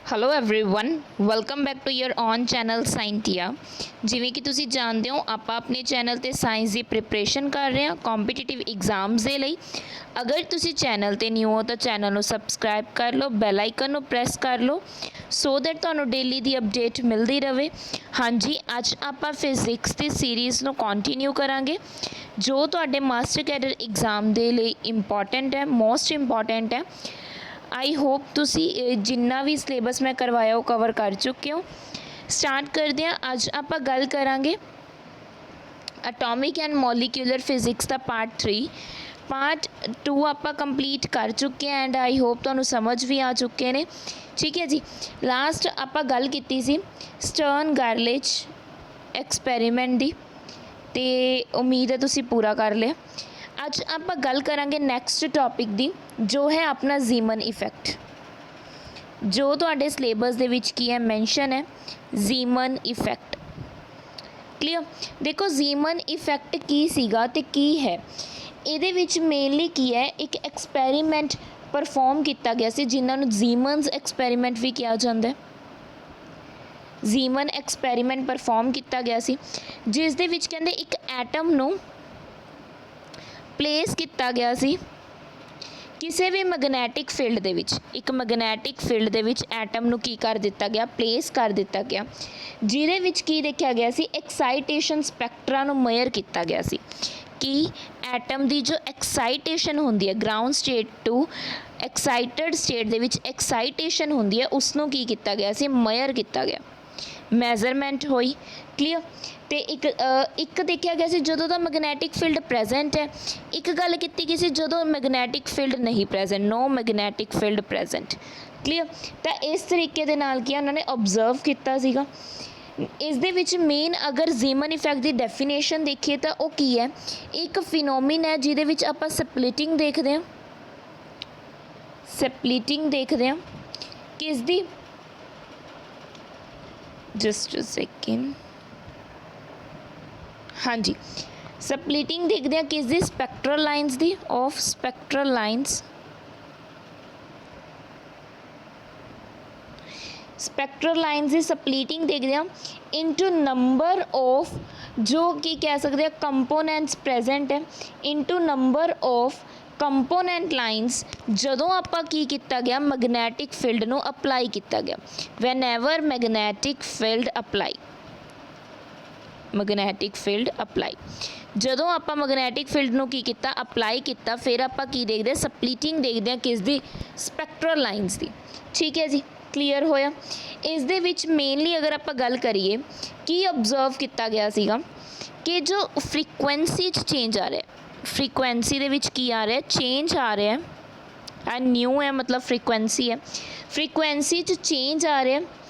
Hello everyone welcome back to your own channel Scientia. ਜਿਵੇਂ ਕਿ ਤੁਸੀਂ ਜਾਣਦੇ ਹੋ ਆਪਾਂ ਆਪਣੇ ਚੈਨਲ ਤੇ ਸਾਇੰਸ ਦੀ ਪ੍ਰਿਪਰੇਸ਼ਨ ਕਰ ਰਹੇ ਹਾਂ ਕੰਪੀਟੀਟਿਵ ਐਗਜ਼ਾਮਸ ਦੇ ਲਈ। ਅਗਰ ਤੁਸੀਂ ਚੈਨਲ ਤੇ ਨਿਊ ਹੋ ਤਾਂ ਚੈਨਲ ਨੂੰ ਸਬਸਕ੍ਰਾਈਬ ਕਰ ਲਓ, ਬੈਲ ਆਈਕਨ ਨੂੰ ਪ੍ਰੈਸ ਕਰ ਲਓ ਸੋ ਦੈਟ ਤੁਹਾਨੂੰ ਡੇਲੀ ਦੀ ਅਪਡੇਟ ਮਿਲਦੀ ਰਹੇ। ਹਾਂਜੀ, ਅੱਜ ਆਪਾਂ ਫਿਜ਼ਿਕਸ ਦੀ ਸੀਰੀਜ਼ ਨੂੰ ਕੰਟੀਨਿਊ ਕਰਾਂਗੇ ਜੋ ਤੁਹਾਡੇ ਮਾਸਟਰ ਕੈਡਰ ਐਗਜ਼ਾਮ ਦੇ ਲਈ ਇੰਪੋਰਟੈਂਟ ਹੈ, ਮੋਸਟ ਇੰਪੋਰਟੈਂਟ ਹੈ। आई होप तुसी जिन्ना भी सिलेबस मैं करवाया वो कवर कर चुके हो। स्टार्ट करते हैं। अज आप गल करांगे एटॉमिक एंड मॉलिक्यूलर फिजिक्स का पार्ट 3। पार्ट 2 आप कंप्लीट कर चुके हैं एंड आई होप तुहानू समझ भी आ चुके हैं। ठीक है जी, लास्ट आप गल की सी स्टर्न गार्लिच एक्सपैरीमेंट की, तो उम्मीद है तुसी पूरा कर लिया। ਅੱਜ ਆਪਾਂ ਗੱਲ ਕਰਾਂਗੇ ਨੈਕਸਟ ਟੌਪਿਕ ਦੀ ਜੋ ਹੈ ਆਪਣਾ ਜ਼ੀਮਨ ਇਫੈਕਟ, ਜੋ ਤੁਹਾਡੇ ਸਿਲੇਬਸ ਦੇ ਵਿੱਚ ਕੀ ਹੈ ਮੈਂਸ਼ਨ ਹੈ ਜ਼ੀਮਨ ਇਫੈਕਟ। ਕਲੀਅਰ। ਦੇਖੋ ਜ਼ੀਮਨ ਇਫੈਕਟ ਕੀ ਸੀਗਾ ਤੇ ਕੀ ਹੈ। ਇਹਦੇ ਵਿੱਚ ਮੇਨਲੀ ਕੀ ਹੈ, ਇੱਕ ਐਕਸਪੈਰੀਮੈਂਟ ਪਰਫਾਰਮ ਕੀਤਾ ਗਿਆ ਸੀ ਜਿਨ੍ਹਾਂ ਨੂੰ ਜ਼ੀਮਨਸ ਐਕਸਪੈਰੀਮੈਂਟ ਵੀ ਕਿਹਾ ਜਾਂਦਾ ਹੈ। ਜ਼ੀਮਨ ਐਕਸਪੈਰੀਮੈਂਟ ਪਰਫਾਰਮ ਕੀਤਾ ਗਿਆ ਸੀ ਜਿਸ ਦੇ ਵਿੱਚ ਕਹਿੰਦੇ ਇੱਕ ਐਟਮ ਨੂੰ प्लेस किया गया सी किसी भी मैगनैटिक फील्ड दे विच। एक मैगनैटिक फील्ड दे विच एटम नू की कर दिता गया, प्लेस कर दिता गया जिहदे विच की देखा गया सी एक्साइटेशन स्पैक्ट्रा नू मेयर किया गया सी कि एटम दी जो एक्साइटेशन हुंदी है ground state to excited state दे विच एक्साइटेशन हुंदी है उसनू की किया गया सी मेयर किया गया, मैजरमेंट होई। क्लीयर। तो एक देखा गया सी जदों दा मैगनैटिक फील्ड प्रेजेंट है, एक गल की गई सी जदों मैगनैटिक फील्ड नहीं present, no magnetic field present. Clear. तो इस तरीके दे नाल की उन्होंने ऑब्जर्व किया सीगा। इस दे विच मेन अगर जीमन इफैक्ट की डेफिनेशन देखिए तो वो की है, एक फिनोमिन है जिहदे विच आपां स्प्लिटिंग देखते हैं। स्प्लिटिंग देखते हैं किस दी, जस्ट अ सेकेंड। हाँ जी, स्प्लिटिंग देखते हैं किस दी, स्पैक्ट्रल लाइन्स दी, of spectral lines. Spectral lines की स्प्लिटिंग देखते हैं इनटू नंबर ऑफ जो कि कह सकते हैं कंपोनेंट्स प्रेजेंट है into number of component lines जदों आपां की किया गया मैगनैटिक फील्ड नू अपलाई किया गया। वैन एवर मैगनैटिक फील्ड अपलाई, मैगनैटिक फील्ड अपलाई जदों आपां मैगनैटिक फील्ड नू की किया अपलाई किया फिर आपां की देखते हैं स्प्लिटिंग देखते हैं किस दी, स्पैक्ट्रल लाइन्स दी। ठीक है जी, क्लीयर होया। इस दे विच मेनली अगर आप गल करिए कि ऑब्जर्व किया गया सीगा कि जो फ्रीकुएंसी चेंज आ रहा है, फ्रीकुएंसी दे विच की आ रहा है, चेंज आ रहा है एंड न्यू है मतलब फ्रीकुएंसी है, फ्रीकुएंसी चेंज आ रहा है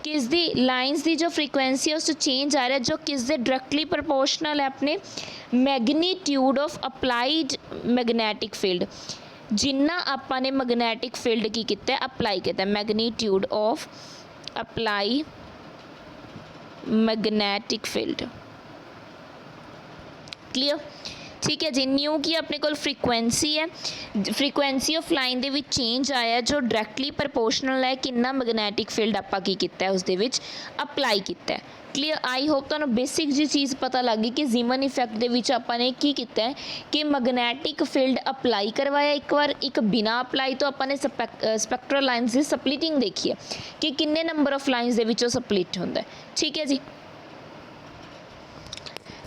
किस दी, लाइन्स दी जो फ्रीकुएंसी है उस चेंज आ रहा है जो किस दे डायरैक्टली प्रोपोर्शनल है अपने magnitude of applied magnetic field. जिन्ना आपां ने मैगनैटिक फील्ड की किया अपलाई किया, magnitude of apply magnetic field. Clear. ठीक है जी। न्यू की अपने को फ्रीकुएंसी है, फ्रीकुएंसी ऑफ लाइन दे विच चेंज आया जो डायरैक्टली प्रपोर्शनल है कितना मैगनैटिक फील्ड आपां की किया उस दे विच अपलाई किया। क्लीयर। आई होप तुहानू बेसिक जी चीज़ पता लग गई कि जीमन इफैक्ट दे विच आपां ने की किया है कि मैगनैटिक फील्ड अपलाई करवाया एक बार, एक बिना अपलाई तो आपां ने स्पैक्ट्रल लाइन्स की स्प्लिटिंग देखी है कि किन्ने नंबर ऑफ लाइन्स दे विचों स्प्लिट होंदा है। ठीक है जी,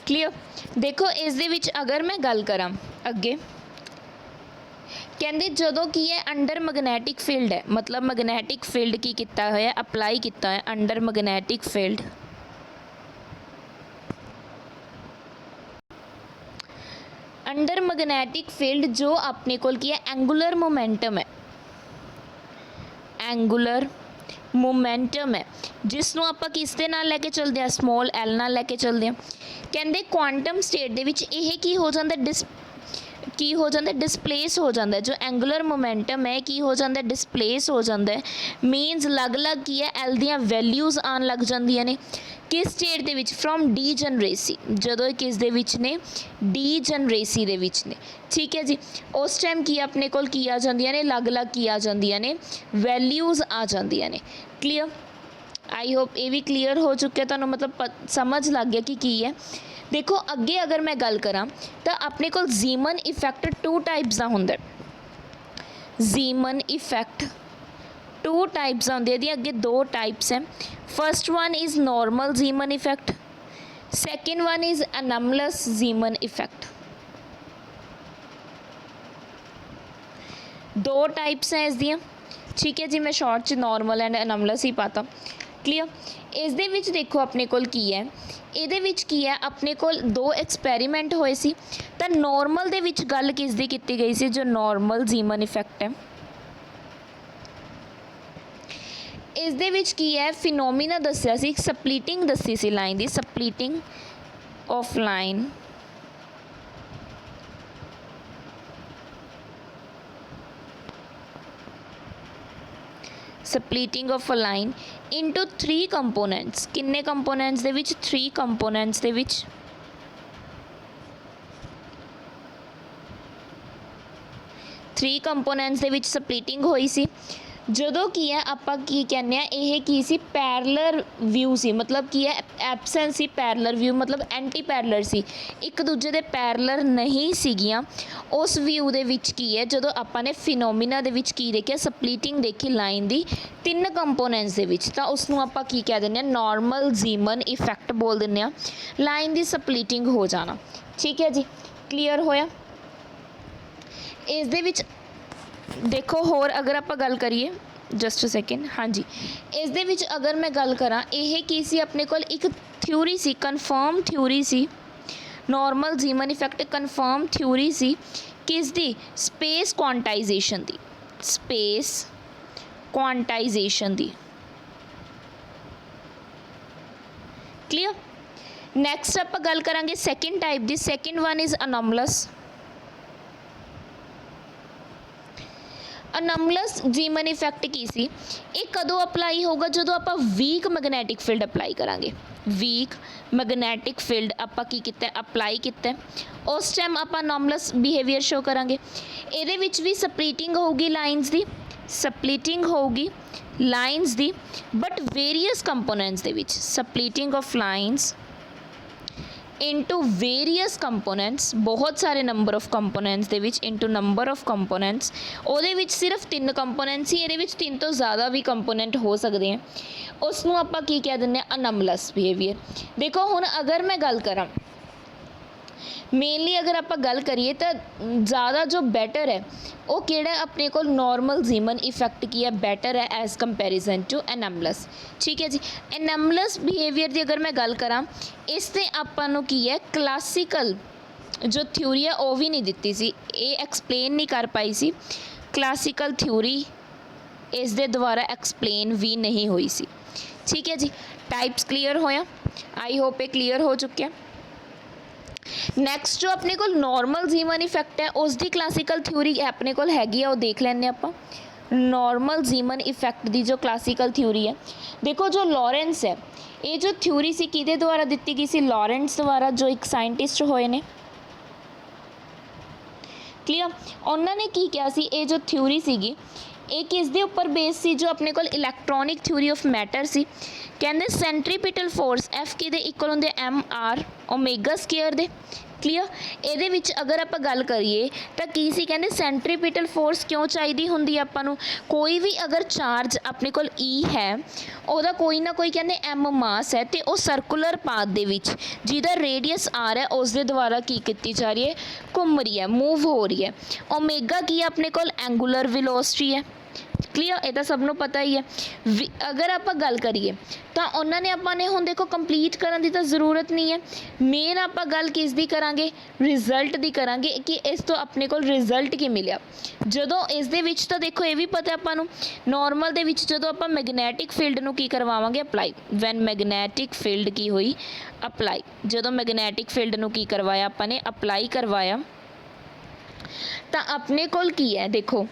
क्लीयर। देखो इस दे विच अगर मैं गल करां अगे कहते जदों की है अंडर मैगनैटिक फील्ड है, मतलब मैगनैटिक फील्ड की किया होया अपलाई किया है under magnetic field. Under magnetic field जो अपने कोल की है एंगुलर मोमेंटम है, एंगुलर मोमेंटम है जिसनों आपां किस दे नाल लैके चलते हैं, स्मॉल एल नाल लैके चलते हैं। कहते क्वांटम स्टेट दे विच यह की हो जाता की हो जाता है, डिसप्लेस हो जाता है। जो एंगुलर मोमेंटम है की हो जाता है, डिसप्लेस हो जाता है। मीनस अलग अलग की है एल दियाँ वैल्यूज़ आन लग जांदियां ने किस स्टेट दे विच, फ्रॉम डीजनरेसी, जदों किस दे विच ने, डीजनरेसी दे विच ने। ठीक है जी, उस टाइम की अपने कोल की आ जांदियां ने, अलग अलग की आ जांदियां ने, वैल्यूज़ आ जांदियां ने। क्लीयर, आई होप ये भी क्लीयर हो चुका है तुहानूं, मतलब समझ लग गया कि की है। देखो अगे अगर मैं गल करां तो अपने कोल जीमन इफैक्ट टू टाइप्स दा हुंदा है। जीमन इफैक्ट टू टाइप्स आउंदे, इहदी अगे दो टाइप्स हैं। First one is normal Zeeman effect, second one is anomalous Zeeman effect. दो टाइप्स हैं इस दियां। ठीक है जी, मैं शॉर्ट च नॉर्मल एंड अनमलस ही पाता। क्लीयर, इस दे विच देखो अपने कोल की है, ਇਹਦੇ ਵਿੱਚ ਕੀ ਹੈ ਆਪਣੇ ਕੋਲ ਦੋ ਐਕਸਪੈਰੀਮੈਂਟ ਹੋਏ ਸੀ। ਤਾਂ ਨੋਰਮਲ ਦੇ ਵਿੱਚ ਗੱਲ ਕਿਸ ਦੀ ਕੀਤੀ ਗਈ ਸੀ, ਜੋ ਨੋਰਮਲ ਜ਼ੀਮਨ ਇਫੈਕਟ ਹੈ ਇਸ ਦੇ ਵਿੱਚ ਕੀ ਹੈ ਫਿਨੋਮੀਨਾ ਦੱਸਿਆ ਸੀ, ਸਪਲਿਟਿੰਗ ਦੱਸੀ ਸੀ ਲਾਈਨ ਦੀ, splitting of line splitting of a line into 3 components। किन्ने components दे विच, 3 components दे विच। 3 components दे विच splitting होई सी। ਜਦੋਂ ਕੀ ਹੈ ਆਪਾਂ ਕੀ ਕਹਿੰਦੇ ਆ, ਇਹ ਕੀ ਸੀ ਪੈਰਲਰ ਵਿਊ ਸੀ, ਮਤਲਬ ਕੀ ਹੈ ਐਬਸੈਂਸ ਸੀ ਪੈਰਲਰ ਵਿਊ, ਮਤਲਬ ਐਂਟੀ ਪੈਰਲਰ ਸੀ, ਇੱਕ ਦੂਜੇ ਦੇ ਪੈਰਲਰ ਨਹੀਂ ਸੀਗੀਆਂ। ਉਸ ਵਿਊ ਦੇ ਵਿੱਚ ਕੀ ਹੈ ਜਦੋਂ ਆਪਾਂ ਨੇ ਫਿਨੋਮੀਨਾ ਦੇ ਵਿੱਚ ਕੀ ਦੇਖਿਆ, ਸਪਲਿਟਿੰਗ ਦੇਖੀ ਲਾਈਨ ਦੀ 3 ਕੰਪੋਨੈਂਟਸ ਦੇ ਵਿੱਚ, ਤਾਂ ਉਸ ਨੂੰ ਆਪਾਂ ਕੀ ਕਹਿ ਦਿੰਦੇ ਹਾਂ, ਨੋਰਮਲ ਜ਼ੀਮਨ ਇਫੈਕਟ ਬੋਲ ਦਿੰਦੇ ਹਾਂ, ਲਾਈਨ ਦੀ ਸਪਲਿਟਿੰਗ ਹੋ ਜਾਣਾ। ਠੀਕ ਹੈ ਜੀ, ਕਲੀਅਰ ਹੋਇਆ। ਇਸ ਦੇ ਵਿੱਚ देखो होर अगर आप गल करिए, जस्ट अ सैकेंड, हाँ जी, इस दे विच अगर मैं गल करा, यह की सी अपने कोल एक थ्योरी सी, कन्फर्म थ्योरी सी, normal Zeeman effect confirm theory सी किस दी, स्पेस क्वांटाइजेशन दी, स्पेस क्वांटाइजेशन दी। क्लियर, नैक्सट आप गल करांगे सैकेंड टाइप दी, second one is anomalous. Anomalous Zeeman effect की सी, ये कदों अप्लाई होगा, जो आप वीक मैगनैटिक फील्ड अप्लाई करांगे, वीक मैगनैटिक फील्ड आप की किता अप्लाई किता, उस टाइम आप अनोमलस बिहेवियर शो करांगे। ये भी सप्लिटिंग होगी लाइन्स दी, सप्लिटिंग होगी लाइन्स दी, बट वेरीअस कंपोनेंट्स दे विच, splitting of lines into various components, बहुत सारे नंबर ऑफ कंपोनेंट्स दे विच, इंटू नंबर ऑफ कंपोनेंट्स, ਉਹਦੇ ਵਿੱਚ सिर्फ 3 कंपोनेंट्स ही, ਇਹਦੇ ਵਿੱਚ 3 ਤੋਂ ज़्यादा भी कंपोनेंट हो सकते हैं, उसनों ਆਪਾਂ ਕੀ ਕਹਿ ਦਿੰਦੇ ਹਾਂ, अनोमलस बिहेवियर। देखो हुण अगर मैं गल करा मेनली, अगर आप गल करिए तो ज़्यादा जो बैटर है वो किहड़ा अपने को नॉर्मल जीमन इफैक्ट की है, बैटर है एज कंपैरिजन टू एनोमलस। ठीक है जी, एनोमलस बिहेवियर की अगर मैं गल करा, इससे आपां नूं की है क्लासिकल जो थ्योरी है वो भी नहीं दिती सी, ये एक्सप्लेन नहीं कर पाई सी, क्लासिकल थ्योरी इस दे द्वारा एक्सप्लेन भी नहीं हुई सी। ठीक है जी, टाइप्स क्लीयर होया, आई होप ये क्लीयर हो चुके हैं। नैक्सट जो अपने को नॉर्मल जीमन इफैक्ट है उसकी क्लासिकल थ्योरी अपने को हैगी है, वो देख लेंगे आप। नॉर्मल जीमन इफैक्ट की जो क्लासिकल थ्योरी है, देखो जो लॉरेंस है, ये जो थ्योरी सी किहदे द्वारा दी गई सी, लॉरेंस द्वारा, जो एक साइंटिस्ट होए ने। क्लियर, उन्होंने की किया सी, ये जो थ्योरी सीगी ये किस दे उपर बेस सी, जो अपने को इलैक्ट्रॉनिक थ्योरी ऑफ मैटर सी। कहते सेंट्रीपिटल फोर्स एफ की दे इक्वल होंदे एम आर ओमेगा स्केयर दे। क्लीयर, ਇਹਦੇ ਵਿੱਚ अगर आप गल करिए तो की सी, कहते सेंट्रीपिटल फोर्स क्यों चाहिए होंगी आपां नूं, कोई भी अगर चार्ज अपने कोल ई है, ਉਹਦਾ कोई ना कोई कहते एम मास है, तो वो सर्कुलर पाथ दे विच जिहदा रेडियस आर है उस दे द्वारा की कीती जा रही है, घूम रही है, मूव हो रही है। ओमेगा की अपने कोल एंगूलर वेलोसिटी है। क्लीयर, ये तो सबनों पता ही है। अगर आप गल करिए तो उन्होंने आपने हुण देखो कंप्लीट करने की तो ज़रूरत नहीं है, मेन आप गल किस दी करांगे, रिजल्ट दी करांगे कि इस तो अपने को रिजल्ट की मिलिया। जदों इस दे विच तो देखो ये भी पता आपां नूं, नॉर्मल दे विच जदों आपां मैगनैटिक फील्ड नूं की करवावांगे, अप्लाई, वैन मैगनैटिक फील्ड की हुई अप्लाई, जदों मैगनैटिक फील्ड नूं की करवाया आपां ने, अप्लाई करवाया, ਤਾਂ ਆਪਣੇ ਕੋਲ ਕੀ ਹੈ, ਦੇਖੋ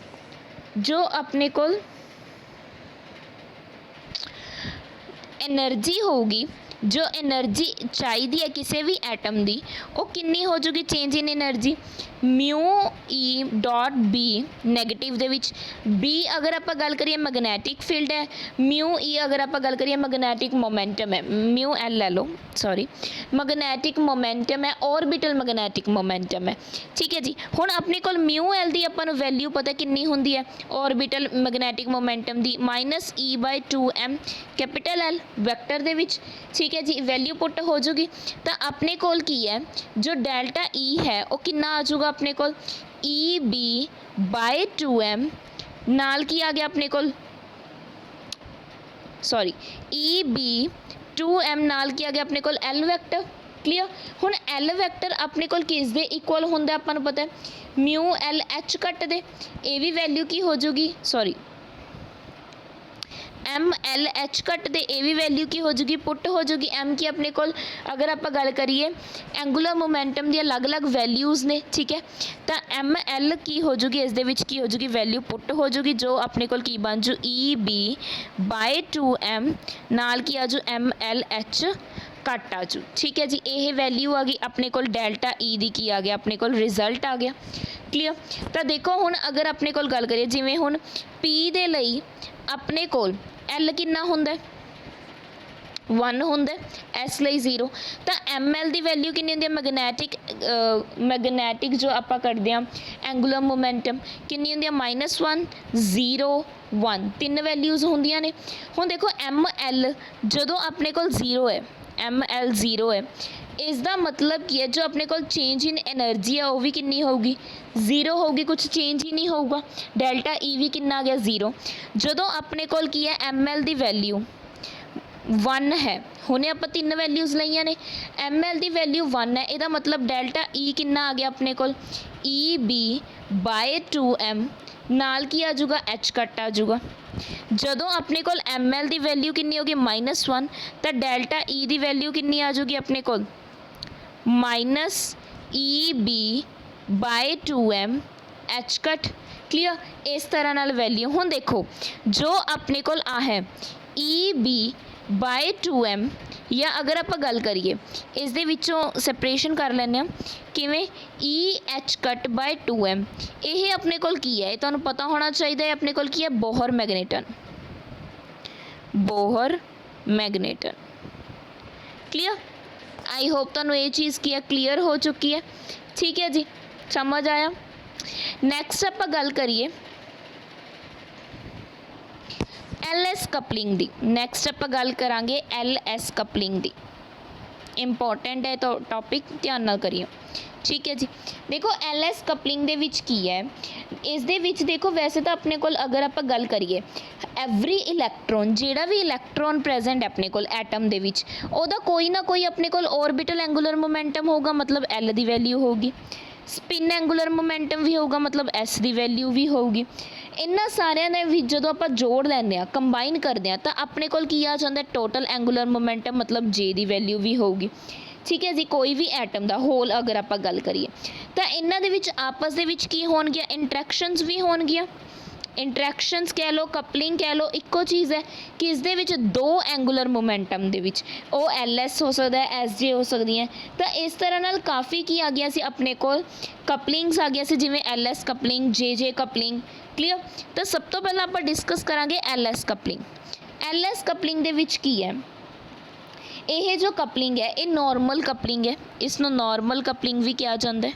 ਜੋ ਆਪਣੇ ਕੋਲ एनर्जी होगी, जो एनर्जी चाहिए है किसी भी एटम की, वो कितनी हो जाएगी change in energy, mu E dot B negative they which. B अगर आप गल करिए मैगनैटिक फील्ड है, म्यू ई अगर आप गल करिए मैगनैटिक मोमेंटम है, म्यू एल ले लो सॉरी, मैगनैटिक मोमेंटम है, ऑर्बिटल मैगनैटिक मोमेंटम है। ठीक है जी, हुण अपने कोल म्यू एल की आपां नूं वैल्यू पता कितनी हुंदी है ऑर्बिटल मैगनैटिक मोमेंटम की, -e/2m कैपिटल एल वैक्टर दे विच। ठीक है जी, वैल्यू पुट हो जाएगी। तो अपने कोल की है जो डेल्टा ई है वो कितना आ जाऊगा अपने कोल, EB/2m नाल की आ गया अपने कोल, सॉरी EB/2m नाल की आ गया अपने कोल एल वैक्टर। क्लीयर। हुण एल वैक्टर अपने कोल किस दे इक्वल हुंदा आपां नूं पता है, म्यू एल एच कट दे। ये भी वैल्यू की हो जाएगी, sorry m l h cut दे, ये भी वैल्यू की हो जाएगी पुट हो जाएगी। एम की अपने कोल अगर आप गल करिए एंगुलर मोमेंटम दी अलग अलग वैल्यूज़ ने। ठीक है, तो एम एल की हो जाएगी, इस दे विच की हो जाएगी वैल्यू पुट हो जाएगी, जो अपने कोल की बन जू EB/2m नाल की आ जू MLH कट आ जू। ठीक है जी, ये वैल्यू आ गई अपने कोल डेल्टा ई दी, की आ गया अपने कोल रिजल्ट आ गया। क्लीयर। तो देखो हुण अगर अपने कोल गल करिए जिवें हुण P दे लई अपने कोल एल कितना हुंदा 1 हुंदा, एस लई 0। तो एम एल की वैल्यू कितनी होंदी है, मैगनैटिक जो आप करते हैं एंगुलर मोमेंटम कितनी होंदी है, -1 0 1, 3 वैल्यूज़ होंदियां ने। हुण देखो एम एल जदों अपने कोल 0 है, एम एल 0 है, इसका मतलब की है जो अपने को चेंज इन एनर्जी है वो भी कितनी होगी, 0 होगी, कुछ चेंज ही नहीं होगा। डेल्टा ई भी कितना आ गया 0। जदों अपने को की है एम एल की वैल्यू 1 है, हुणे आप 3 वैल्यूज़ लईआं ने, एम एल की वैल्यू 1 है, यदा मतलब डेल्टा ई कितना आ गया अपने को EB/2m नाल की आ जाऊगा एच कट आ जाऊगा। जदों अपने को एम एल की वैल्यू कितनी होगी -1, तो डेल्टा ई की वैल्यू कितनी आ जाऊगी अपने को -EB/2m एच कट। क्लीयर। इस तरह नाल वैल्यू हुण देखो जो अपने को आ है EB/2m, या अगर आप गल करिए इस दे विचों सैपरेशन कर लैंदे आ किवें, EH कट बाय 2m, ये अपने कोल की है, तुहानूं पता होना चाहिए अपने कोल की है Bohr magneton, Bohr magneton. Clear. I hope तुहानूं ये चीज़ की है क्लीयर हो चुकी है। ठीक है जी, समझ आया। नैक्सट आप गल करिए LS कपलिंग दी। नैक्सट आप गल करांगे LS कपलिंग दी, इंपॉर्टेंट है तो टॉपिक ध्यान नाल करिए। ठीक है जी, देखो LS कपलिंग दे विच की है, इस दे विच देखो वैसे तो अपने कोल अगर आप गल करिए एवरी इलैक्ट्रॉन, जेड़ा भी इलैक्ट्रॉन प्रेजेंट है अपने कोल एटम दे विच, ओदा कोई ना कोई अपने कोल ऑर्बिटल एंगुलर मोमेंटम होगा, मतलब L दी वैल्यू होगी, स्पिन एंगुलर मोमेंटम भी होगा, मतलब S दी वैल्यू भी होगी। इन्हां सारिਆਂ ने भी जो आप जोड़ लैंदे आ, कंबाइन करते हैं, तो अपने कोल की आ जाता है टोटल एंगुलर मोमेंटम, मतलब J दी वैल्यू भी होगी। ठीक है जी, कोई भी एटम का होल अगर आप गल करिए तो इन्हां दे विच आपस दे विच की होणगियां, इंट्रैक्शनस भी होणगियां। इंट्रैक्शनस कह लो, कपलिंग कह लो, इक्को चीज़ है कि इस दे विच 2 एंगुलर मोमेंटम दे विच ओ LS हो सकता है, SJ हो सकती है। तो इस तरह नाल काफ़ी की आ गया सी अपने कोल कपलिंग्स आ गया सी, जिवें LS coupling, JJ coupling. Clear. तो सब तो पहला आप डिस्कस करांगे LS कपलिंग। LS कपलिंग दे विच की है, यह जो कपलिंग है ये नॉर्मल कपलिंग है, इसनों नॉर्मल कपलिंग भी कहा जाता है।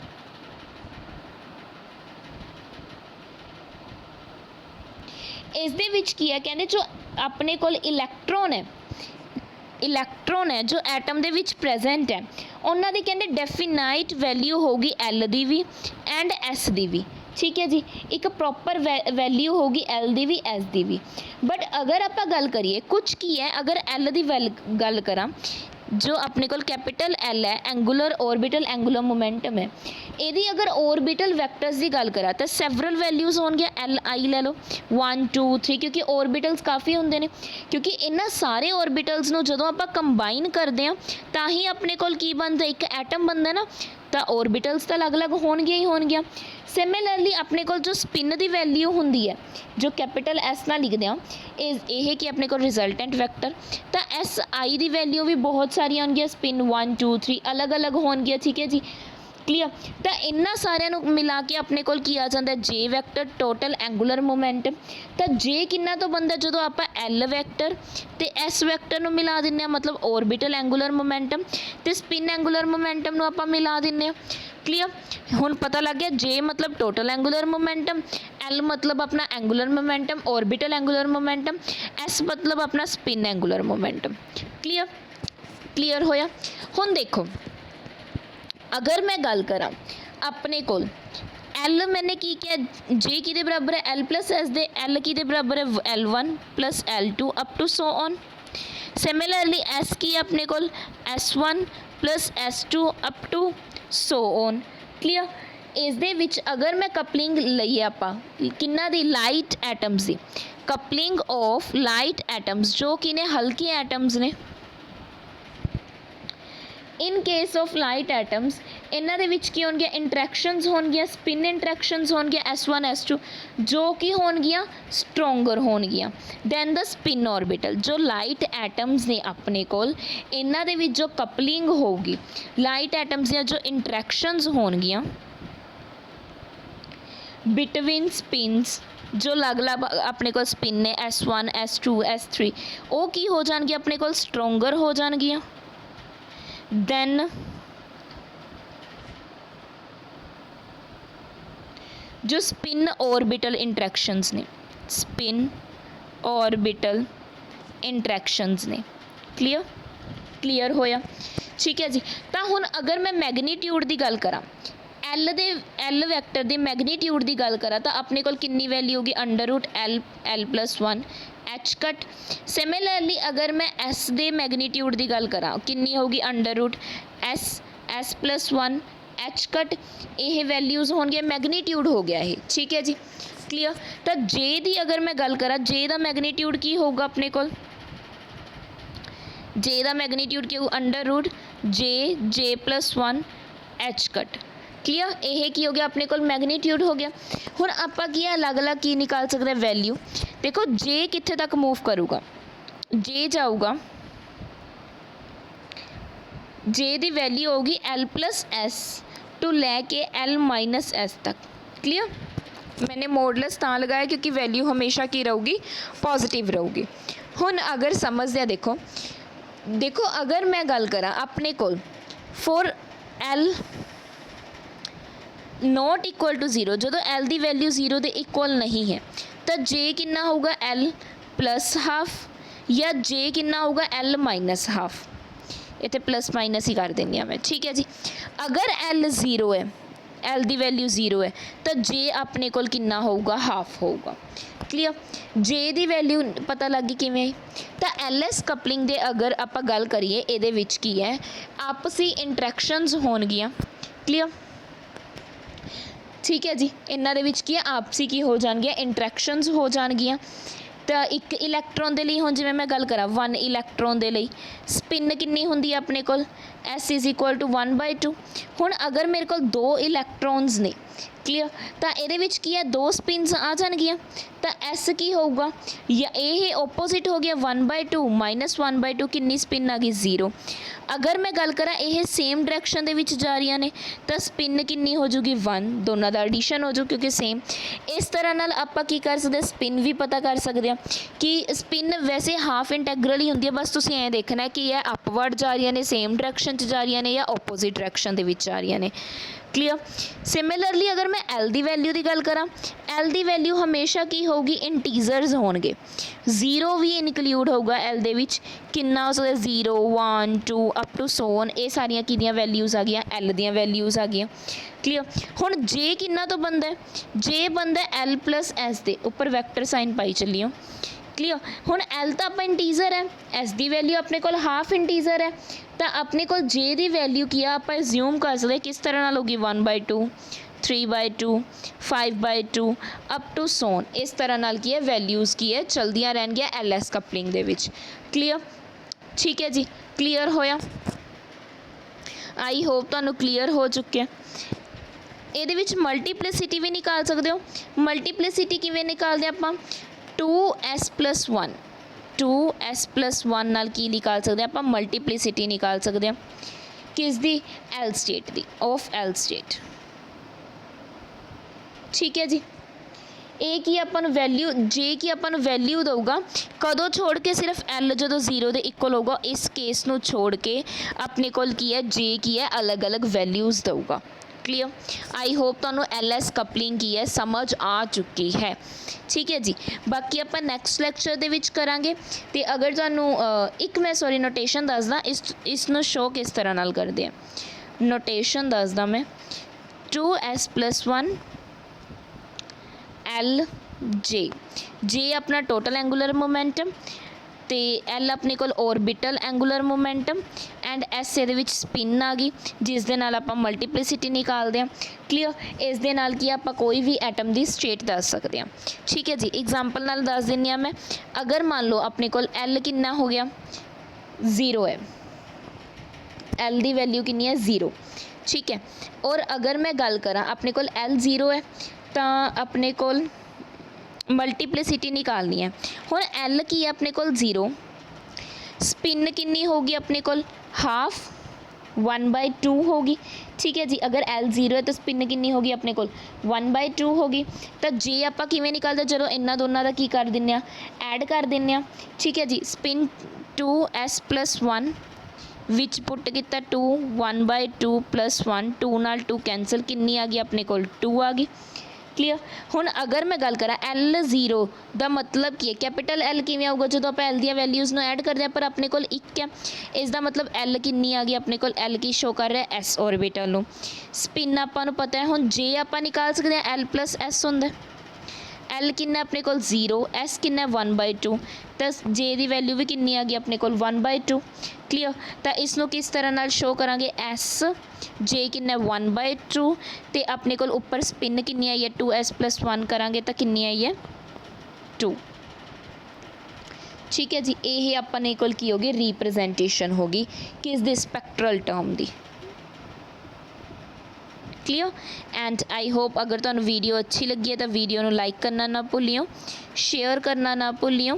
इस दे विच की है, कहते जो अपने कोल इलैक्ट्रॉन है, इलैक्ट्रॉन है जो एटम दे विच प्रेजेंट है, उन्हां दी कहते डेफिनाइट वैल्यू होगी L दी भी एंड S दी भी। ठीक है जी, एक प्रॉपर वैल्यू होगी L दी भी S दी भी। बट अगर आप गल करिए कुछ की है, अगर L दी गल करा, जो अपने कोल कैपिटल L है एंगुलर ऑर्बिटल एंगुलर मोमेंटम है, यदि अगर ऑर्बिटल वैक्टर्स की गल करा तो सैवरल वैल्यूज़ होंगे, LI ले लो 1 2 3, क्योंकि ऑर्बिटल्स काफ़ी होंगे ने, क्योंकि इन्हां सारे ऑर्बिटल्स नूं जदों आपां कंबाइन करते हैं तां ही अपने कोल की बनता, एक एटम बनता ना। ਤਾਂ ਔਰਬਿਟਲਸ ਤਾਂ ਅਲੱਗ-ਅਲੱਗ ਹੋਣਗੀਆਂ ਹੀ ਹੋਣਗੀਆਂ। ਸਿਮਿਲਰਲੀ ਆਪਣੇ ਕੋਲ ਜੋ ਸਪਿਨ ਦੀ ਵੈਲਿਊ ਹੁੰਦੀ ਹੈ, ਜੋ ਕੈਪੀਟਲ ਐਸ ਨਾਲ ਲਿਖਦੇ ਹਾਂ, ਇਹ ਕਿ ਆਪਣੇ ਕੋਲ ਰਿਜ਼ਲਟੈਂਟ ਵੈਕਟਰ, ਤਾਂ ਐਸ ਆਈ ਦੀ ਵੈਲਿਊ ਵੀ ਬਹੁਤ ਸਾਰੀਆਂ ਹੋਣਗੀਆਂ, ਸਪਿਨ 1 2 3 ਅਲੱਗ-ਅਲੱਗ ਹੋਣਗੀਆਂ, ਠੀਕ ਹੈ ਜੀ, ਕਲੀਅਰ। ਤਾਂ ਇਹਨਾਂ ਸਾਰਿਆਂ ਨੂੰ ਮਿਲਾ ਕੇ ਆਪਣੇ ਕੋਲ ਕੀ ਆ ਜਾਂਦਾ, ਜੇ ਵੈਕਟਰ, ਟੋਟਲ ਐਂਗੂਲਰ ਮੋਮੈਂਟਮ। ਤਾਂ ਜੇ ਕਿੰਨਾ ਤੋਂ ਬਣਦਾ, ਜਦੋਂ ਆਪਾਂ ਐਲ ਵੈਕਟਰ ਤੇ ਐਸ ਵੈਕਟਰ ਨੂੰ ਮਿਲਾ ਦਿੰਦੇ ਹਾਂ, ਮਤਲਬ ਔਰਬਿਟਲ ਐਂਗੂਲਰ ਮੋਮੈਂਟਮ ਤੇ ਸਪਿਨ ਐਂਗੂਲਰ ਮੋਮੈਂਟਮ ਨੂੰ ਆਪਾਂ ਮਿਲਾ ਦਿੰਦੇ ਹਾਂ, ਕਲੀਅਰ। ਹੁਣ ਪਤਾ ਲੱਗ ਗਿਆ, ਜੇ ਮਤਲਬ ਟੋਟਲ ਐਂਗੂਲਰ ਮੋਮੈਂਟਮ, ਐਲ ਮਤਲਬ ਆਪਣਾ angular momentum, orbital angular momentum, S ਮਤਲਬ ਆਪਣਾ spin angular momentum, clear. Clear ਹੋਇਆ। ਹੁਣ ਦੇਖੋ, अगर मैं गल करा अपने कोल एल, मैंने की किया, जे कि बराबर है एल प्लस एस दे, एल कि बराबर है L1 plus L2 up to so on. Similarly S की अपने कोल S1 plus S2 up to so on, clear. इस दे विच अगर मैं कपलिंग लईए आपां किन्ना दी, लाइट एटम्स दी, कपलिंग ऑफ लाइट एटम्स जो कि ने हल्के एटम्स ने। In case of light atoms इन्हां दे विच की होणगियां, इंट्रैक्शनस होणगियां, स्पिन इंट्रैक्शनस होणगियां S1 S2 जो कि होणगियां स्ट्रोंगर होणगियां दैन द स्पिन ऑर्बिटल। जो लाइट एटम्स ने अपने कोल, इन्हां दे विच जो कपलिंग होगी, लाइट एटम्स ਦੀਆਂ जो इंट्रैक्शनस होणगियां बिटवीन स्पिन्स, जो अलग-अलग अपने कोल स्पिन ने S1 S2 S3, वो की हो जाणगियां, अपने कोल स्ट्रोंगर हो जाणगियां। then जो स्पिन ऑर्बिटल इंट्रैक्शनस ने, स्पिन ऑर्बिटल इंट्रैक्शनस ने, क्लियर। क्लियर होया, ठीक है जी। तो हुण अगर मैं मैगनीट्यूड की गल करा, एल वैक्टर के मैगनीट्यूड की गल करा, तो अपने कोल कितनी वैल्यू होगी, under root L+1 H cut. Similarly अगर मैं एस दे मैगनीट्यूड की गल करा, कितनी होगी, under root S+1 H cut. ये वैल्यूज़ होंगे, मैगनीट्यूड हो गया ये, ठीक है जी, क्लियर। तो जे की अगर मैं गल करा, जे का मैगनीट्यूड की होगा अपने कोल, जे का मैगनीट्यूड की होगा, under root J+1 H cut, clear. यह की हो गया, अपने कोल मैगनीट्यूड हो गया। हुण आपां की अलग अलग की निकाल सकते हैं वैल्यू। देखो जे कित्थे तक मूव करूगा, जे जाऊगा, जे की वैल्यू होगी L+S टू लैके L-S तक, क्लियर। मैंने मोडलेस तां लगाया क्योंकि वैल्यू हमेशा की रहूगी, पॉजिटिव रहूगी। हुण अगर समझदे, देखो अगर मैं गल करा अपने कोल for L not equal to 0, जो L की वैल्यू 0 के इक्वल नहीं है, तो जे कितना होगा, L+½ या जे कितना होगा, L-½ इतने प्लस माइनस ही कर देंगे मैं, ठीक है जी। अगर L 0 है, L की वैल्यू 0 है, तो जे अपने कोल कितना होगा, हाफ होगा, क्लियर। जे की वैल्यू पता लग गई किवें आई। तो LS कपलिंग दे अगर आप गल करिए, ये विच की है, आपसी इंट्रैक्शनस होणगियां, क्लियर, ठीक है जी। इन्हां दे विच की है, आपसी की हो जाणगियां, इंट्रैक्शनस हो जाणगियां। तो एक इलैक्ट्रॉन के लिए, हुण जिवें मैं गल करा 1 इलैक्ट्रॉन के लिए स्पिन कितनी हुंदी है अपने कोल, S = 1/2। हुण अगर मेरे कोल 2 इलैक्ट्रॉन्स ने, क्लियर, तो ये की है, 2 स्पिन्स आ जाएगियाँ। तो S की होगा, या ये ओपोजिट हो गया 1/2 -1/2, कितनी स्पिन आ गई, 0। अगर मैं गल करा ये सेम डायरैक्शन दे विच जा रही ने, तो स्पिन कितनी हो जूगी, 1, दोनों का एडिशन हो जू क्योंकि सेम। इस तरह नाल आपां की कर सकते, स्पिन भी पता कर सकते हैं कि स्पिन वैसे हाफ इंटैग्रल ही होंदी है, बस तुसीं ऐ देखना है कि यह अपवर्ड जा रही ने, सेम डायरैक्शन च जा रही ने, या ओपोजिट डायरैक्शन दे विच जा रही ने, क्लियर। सिमिलरली अगर मैं L की वैल्यू की गल करा, L की वैल्यू हमेशा की होगी, इंटीजर्स होणगे, 0 भी इनकलूड होगा L दे विच, कितना हो सकता, 0 1 2 अप टू सो ऑन, ये सारियां किदियां वैल्यूज़ आ गई, L दियां वैल्यूज़ आ गई, क्लियर। हुण जे कितना तो बनता है, जे बनता है L+S दे उपर वैक्टर साइन पाई चलियो, क्लियर। हुण L तो आप इंटीजर है, S की वैल्यू अपने कोल हाफ इंटीजर है, तो अपने को जे की वैल्यू की आप एज्यूम कर सकते किस तरह नाल होगी, 1/2 3/2 5/2 अप टू सोन, इस तरह नाल की है वैल्यूज़ की है चलदियां रहनगियां LS कपलिंग दे विच, क्लियर, ठीक है जी। क्लियर होया। आई होप तुहानू क्लीयर हो चुके ਇਹਦੇ ਵਿੱਚ ਮਲਟੀਪਲਿਸਿਟੀ ਵੀ ਨਿਕਾਲ ਸਕਦੇ ਹੋ। ਮਲਟੀਪਲਿਸਿਟੀ ਕਿਵੇਂ ਨਿਕਾਲਦੇ ਆਪਾਂ 2s+1 2s+1 ਨਾਲ ਕੀ ਨਿਕਾਲ ਸਕਦੇ ਆਪਾਂ ਮਲਟੀਪਲਿਸਿਟੀ ਨਿਕਾਲ ਸਕਦੇ ਹਾਂ ਕਿਸ ਦੀ L state the of L state. ਠੀਕ ਹੈ ਜੀ ਇਹ ਕੀ ਆਪਾਂ ਨੂੰ ਵੈਲਿਊ ਜੇ ਕੀ ਆਪਾਂ ਨੂੰ ਵੈਲਿਊ ਦਊਗਾ ਕਦੋਂ ਛੋੜ ਕੇ ਸਿਰਫ ਐਲ ਜਦੋਂ 0 ਦੇ ਇਕੁਅਲ ਹੋਊਗਾ ਇਸ ਕੇਸ ਨੂੰ ਛੋੜ ਕੇ ਆਪਣੇ ਕੋਲ ਕੀ ਹੈ ਜੇ ਕੀ ਹੈ ਅਲੱਗ ਅਲੱਗ ਵੈਲਿਊਜ਼ ਦਊਗਾ। क्लियर आई होप तुहानू LS कपलिंग की है समझ आ चुकी है। ठीक है जी बाकी आप नैक्सट लैक्चर दे विच करांगे ते अगर तुहानू एक मैं सॉरी नोटेशन दसदा इसनू शो किस तरह नाल करदे आ नोटेशन दसदा मैं 2s+1 L J अपना टोटल एंगूलर मोमेंटम ਤੇ ਐਲ ਆਪਣੇ ਕੋਲ orbital angular momentum and S ਇਹਦੇ ਵਿੱਚ ਸਪਿਨ ਆ ਗਈ ਜਿਸ ਦੇ ਨਾਲ ਆਪਾਂ ਮਲਟੀਪਲਿਸਿਟੀ ਨਿਕਾਲਦੇ ਹਾਂ। ਕਲੀਅਰ ਇਸ ਦੇ ਨਾਲ ਕੀ ਆਪਾਂ ਕੋਈ ਵੀ ਐਟਮ ਦੀ ਸਟੇਟ ਦੱਸ ਸਕਦੇ ਹਾਂ। ਠੀਕ ਹੈ ਜੀ ਐਗਜ਼ਾਮਪਲ ਨਾਲ ਦੱਸ ਦਿੰਦੀ ਹਾਂ ਮੈਂ ਅਗਰ ਮੰਨ ਲਓ ਆਪਣੇ ਕੋਲ ਐਲ ਕਿੰਨਾ ਹੋ ਗਿਆ 0 ਹੈ ਐਲ ਦੀ ਵੈਲਿਊ ਕਿੰਨੀ ਹੈ 0 ਠੀਕ ਹੈ ਔਰ ਅਗਰ ਮੈਂ ਗੱਲ ਕਰਾਂ ਆਪਣੇ ਕੋਲ ਐਲ 0 ਹੈ ਤਾਂ ਆਪਣੇ ਕੋਲ मल्टीप्लिसिटी निकालनी है हुण एल की है अपने कोल 0 स्पिन किन्नी होगी अपने कोल हाफ 1/2 होगी। ठीक है जी अगर एल 0 है तो स्पिन किन्नी होगी अपने कोल 1/2 होगी। तो जे आप किवें निकालते चलो इन्हों दोनों का की कर दिंदे ऐड कर दिंदे। ठीक है जी स्पिन 2s+1 विच पुट किया 2 1/2 + 1 2 नाल 2 कैंसल किन्नी आ गई अपने कोल 2 आ गई। क्लीयर हुण अगर मैं गल करा एल 0 का मतलब की है कैपिटल एल किवें आऊगा जो आप एल दी वैल्यूज़ नूं ऐड करते हैं पर अपने कोल 1 है इसका मतलब एल किन्नी आ गई अपने कोल एल की शो कर रहा है एस ऑर्बिटल नूं। स्पिन आपां नूं पता है हुण जे आपां निकाल सकते हैं एल + एस हुंदा एल किन्ना अपने कोल 0 एस किन्ना 1/2 तो जे की वैल्यू भी किन्नी आ गई अपने कोल 1/2। क्लीयर तो इसनों किस तरह नाल शो करांगे एस जे किन्ना 1/2 तो अपने कोल उपर स्पिन किन्नी आई है 2s+1 करांगे तो किन्नी आई है 2। ठीक है जी ये अपने कोल की होगी रिप्रजेंटेशन होगी किस दी स्पैक्ट्रल टर्म दी। क्लीयर एंड आई होप अगर तुहानू वीडियो अच्छी लगी है तो वीडियो नू लाइक करना ना भूलियो शेयर करना ना भूलियो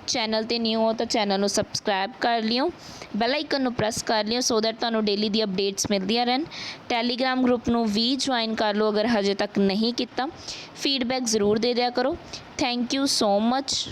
चैनल ते न्यू हो तो चैनल नू सबसक्राइब कर लियो बैल आइकन नू प्रेस कर लियो सो दैट तुहानू डेली दी अपडेट्स मिलदियां रहन। टैलीग्राम ग्रुप नू भी ज्वाइन कर लो अगर हजे तक नहीं किया। फीडबैक ज़रूर दे दिया करो। Thank you so much.